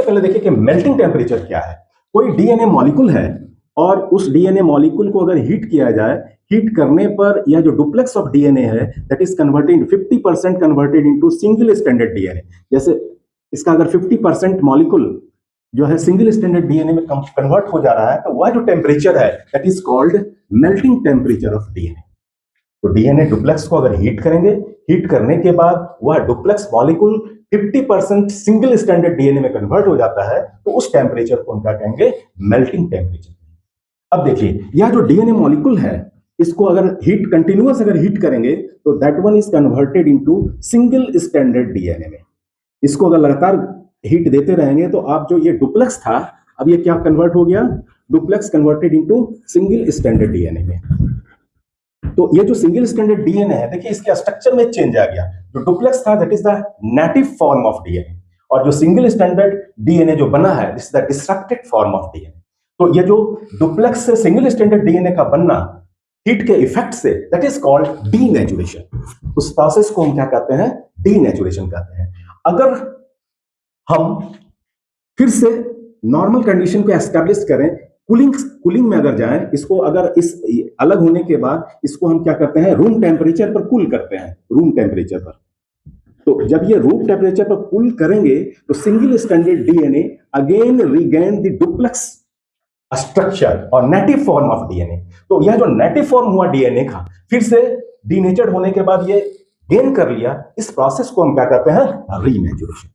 पहले देखिए कि मेल्टिंग टेम्परेचर क्या है। कोई डीएनए मॉलिक्यूल है और उस डीएनए मॉलिक्यूल को अगर हीट किया जाए, हीट करने पर यह जो डुप्लेक्स ऑफ डीएनए है that is converted 50% converted into single stranded DNA. जैसे इसका अगर 50% मॉलिक्यूल जो है सिंगल स्ट्रैंडेड डीएनए में कन्वर्ट हो जा रहा है, तो वह जो टेम्परेचर है that is called melting temperature of DNA. तो डीएनए डुप्लेक्स को अगर हीट करेंगे, हीट करने के बाद वह duplex molecule 50% single stranded DNA में कन्वर्ट हो जाता है, तो उस टेम्परेचर को उनका कहेंगे मेल्टिंग टेम्परेचर। अब देखिए यह जो डीएनए मॉलिक्यूल है, इसको अगर हीट कंटिन्यूअस अगर हीट करेंगे तो that one is converted into single stranded DNA में। इसको अगर लगातार हीट देते रहेंगे तो आप जो ये डुप्लेक्स था, अब ये क्या कन्वर्ट हो गया, duplex converted into single stranded DNA में। तो ये जो सिंगल स्ट्रैंडेड डीएनए है, देखिए इसके स्ट्रक्चर में चेंज आ गया। जो डुप्लेक्स था that is the native form of DNA, और जो सिंगल स्ट्रैंडेड डीएनए जो बना है this is the distracted form of DNA. तो ये जो डुप्लेक्स से सिंगल स्ट्रैंडेड डीएनए का बनना हीट के effect say that is called denaturation. उस प्रोसेस को हम क्या कहते हैं, डीनेचुरेशन कहते हैं। अगर हम फिर से नॉर्मल कंडीशन को एस्टैब्लिश करें, कूलिंग में अगर जाएं, इसको अगर इस अलग होने के बाद इसको हम क्या करते हैं, रूम टेम्परेचर पर कूल करते हैं, रूम टेम्परेचर पर। तो जब ये रूम टेम्परेचर पर कूल करेंगे तो single stranded DNA again regain the duplex structure और नेटिव फॉर्म ऑफ डीएनए। तो यह जो नेटिव फॉर्म हुआ डीएनए का फिर से डीनेचर्ड होने के बाद ये गेन कर लिया, इस प्रोसेस को हम क्या कहते हैं, रीनेचुरेशन।